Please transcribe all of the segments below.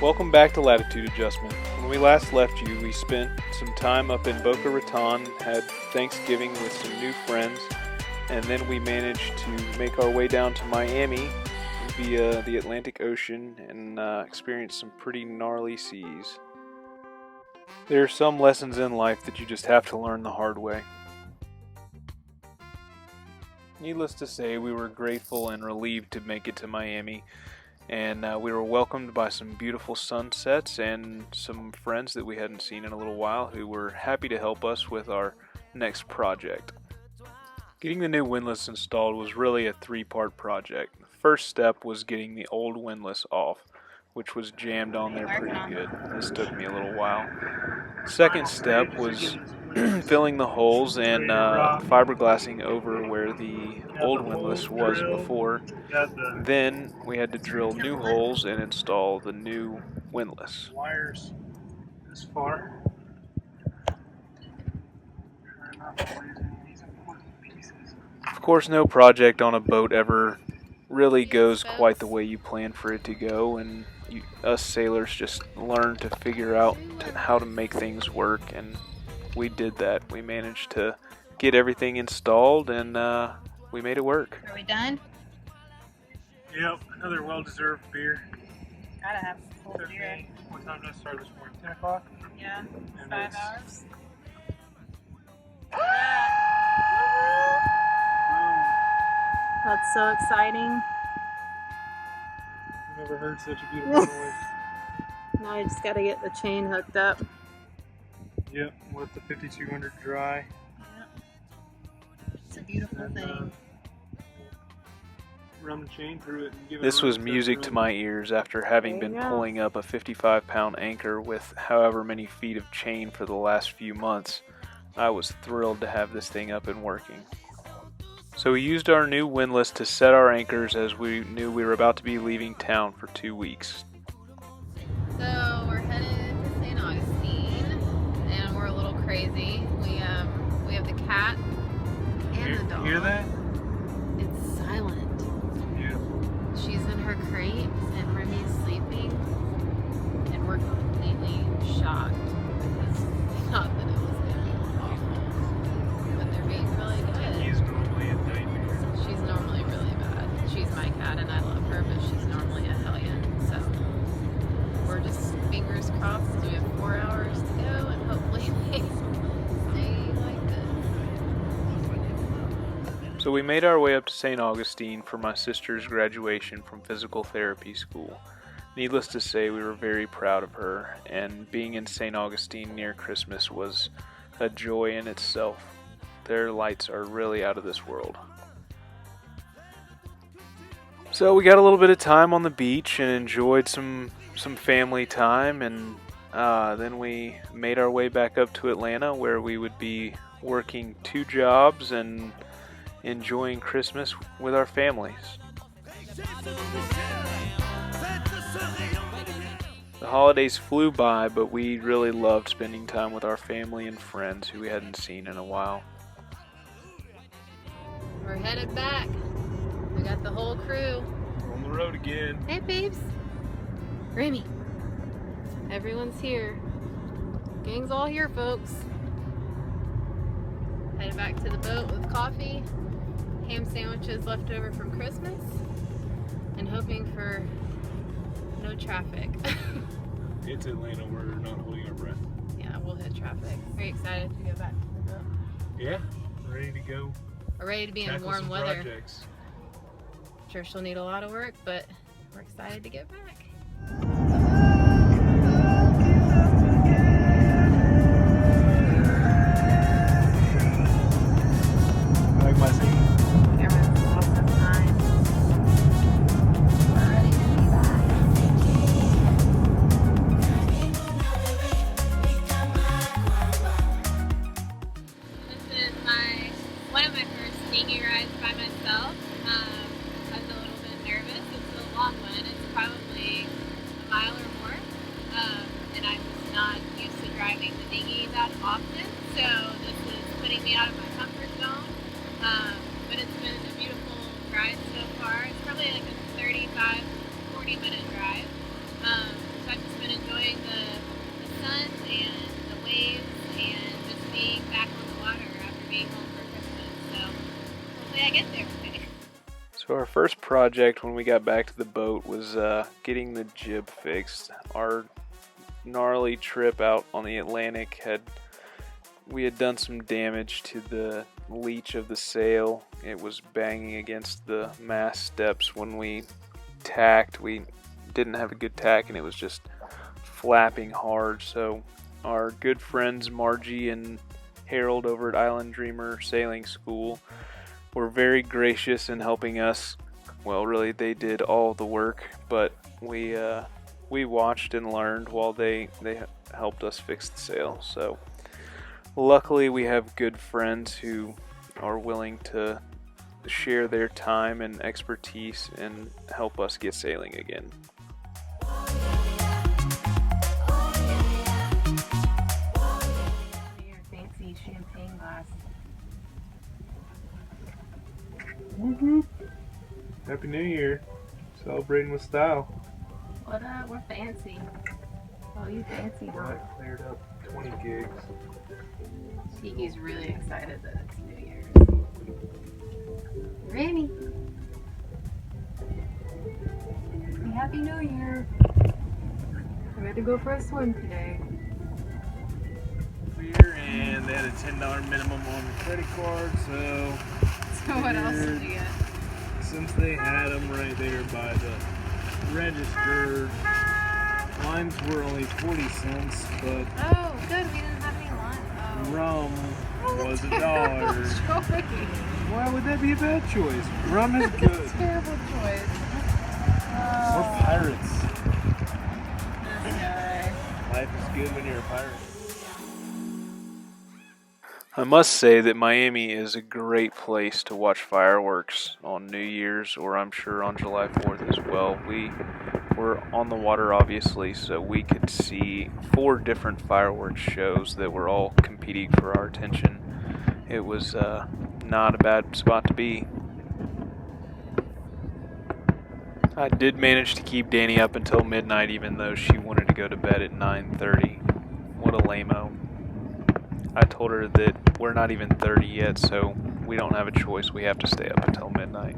Welcome back to Latitude Adjustment. When we last left you, we spent some time up in Boca Raton, had Thanksgiving with some new friends, and then we managed to make our way down to Miami via the Atlantic Ocean and experience some pretty gnarly seas. There are some lessons in life that you just have to learn the hard way. Needless to say, we were grateful and relieved to make it to Miami, and we were welcomed by some beautiful sunsets and some friends that we hadn't seen in a little while who were happy to help us with our next project. Getting the new windlass installed was really a three-part project. The first step was getting the old windlass off, which was jammed on there pretty good. This took me a little while. Second step was filling the holes and fiberglassing over where the old windlass was before. Then we had to drill new holes and install the new windlass. Wires this far. Of course, no project on a boat ever really goes quite the way you plan for it to go, and us sailors just learn to figure out how to make things work, and we did that. We managed to get everything installed, and we made it work. Are we done? Yep, another well-deserved beer. Gotta have a full beer. What time did I start this morning? 10 o'clock? Yeah, And 5 it's- hours. That's so exciting. I've never heard such a beautiful noise. Now I just gotta get the chain hooked up. Yep, let the 5200 dry. It's a beautiful thing. Run the chain through it and give it This a was run. music to my ears after having There been you go. pulling up a 55-pound anchor with however many feet of chain for the last few months. I was thrilled to have this thing up and working. So we used our new windlass to set our anchors as we knew we were about to be leaving town for 2 weeks. So we're headed to St. Augustine, and we're a little crazy. We have the cat and the dog. Hear that? It's silent. Yeah. She's in her crate, and Remy's sleeping, and we're completely shocked because we thought that it was gonna be awful, but they're being really good. He's normally a nightmare. She's normally really bad. She's my cat, and I love her, but she's normally a hellion. So we're just fingers crossed. We have 4 hours to go, and hopefully they stay like this. So we made our way up to St. Augustine for my sister's graduation from physical therapy school. Needless to say, we were very proud of her, and being in St. Augustine near Christmas was a joy in itself. Their lights are really out of this world. So we got a little bit of time on the beach and enjoyed some family time, and then we made our way back up to Atlanta, where we would be working 2 jobs and enjoying Christmas with our families. The holidays flew by, but we really loved spending time with our family and friends who we hadn't seen in a while. We're headed back. We got the whole crew. We're on the road again. Hey, babes. Remy. Everyone's here. Gang's all here, folks. Headed back to the boat with coffee, ham sandwiches left over from Christmas, and hoping for no traffic. It's Atlanta. We're not holding our breath. Yeah, we'll hit traffic. Very excited to go back to the boat. Yeah, ready to go. We're ready to be in Tackle warm some weather. projects. Sure she'll need a lot of work, but we're excited to get back. I like my scene. Everyone's lost their mind. We're ready to be back. This is one of my first sneaky rides by myself. I was a little bit nervous. It's a long one. It's probably 1.5 project when we got back to the boat was getting the jib fixed. Our gnarly trip out on the Atlantic we had done some damage to the leech of the sail. It was banging against the mast steps when we tacked. We didn't have a good tack and it was just flapping hard. So our good friends Margie and Harold over at Island Dreamer Sailing School were very gracious in helping us. Well, really, they did all the work, but we watched and learned while they helped us fix the sail. So luckily, we have good friends who are willing to share their time and expertise and help us get sailing again. Your fancy champagne glass. Woo-hoo. Happy New Year. Celebrating with style. What up? We're fancy. Oh, you fancy, huh? I cleared up 20 gigs. Tiki's really excited that it's New Year's. Ready? Happy New Year. We had to go for a swim today. Beer, and they had a $10 minimum on the credit card, so So what else did you get? since they had them right there by the register, limes were only 40 cents, but Oh, good. We didn't have any lunch. rum Oh, was terrible $1. choice. Why would that be a bad choice? Rum is good. Terrible choice. We're pirates. This guy. Life is good when you're a pirate. I must say that Miami is a great place to watch fireworks on New Year's, or I'm sure on July 4th as well. We were on the water, obviously, so we could see 4 different fireworks shows that were all competing for our attention. It was not a bad spot to be. I did manage to keep Danny up until midnight, even though she wanted to go to bed at 9:30. What a lame-o. I told her that we're not even 30 yet, so we don't have a choice. We have to stay up until midnight.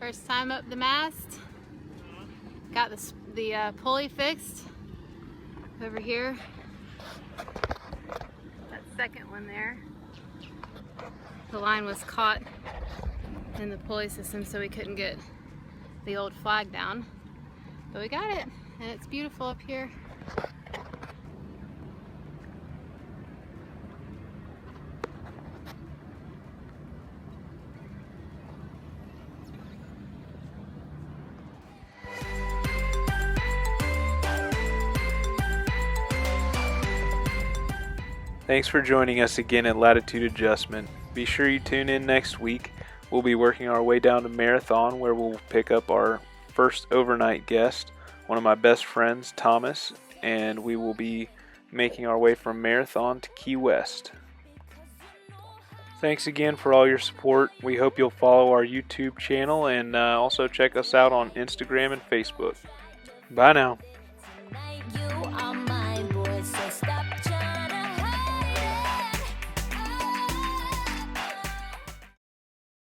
First time up the mast. Got the pulley fixed over here. That second one there. The line was caught in the pulley system, so we couldn't get the old flag down. But we got it, and it's beautiful up here. Thanks for joining us again at Latitude Adjustment. Be sure you tune in next week. We'll be working our way down to Marathon, where we'll pick up our first overnight guest, one of my best friends, Thomas, and we will be making our way from Marathon to Key West. Thanks again for all your support. We hope you'll follow our YouTube channel and also check us out on Instagram and Facebook. Bye now.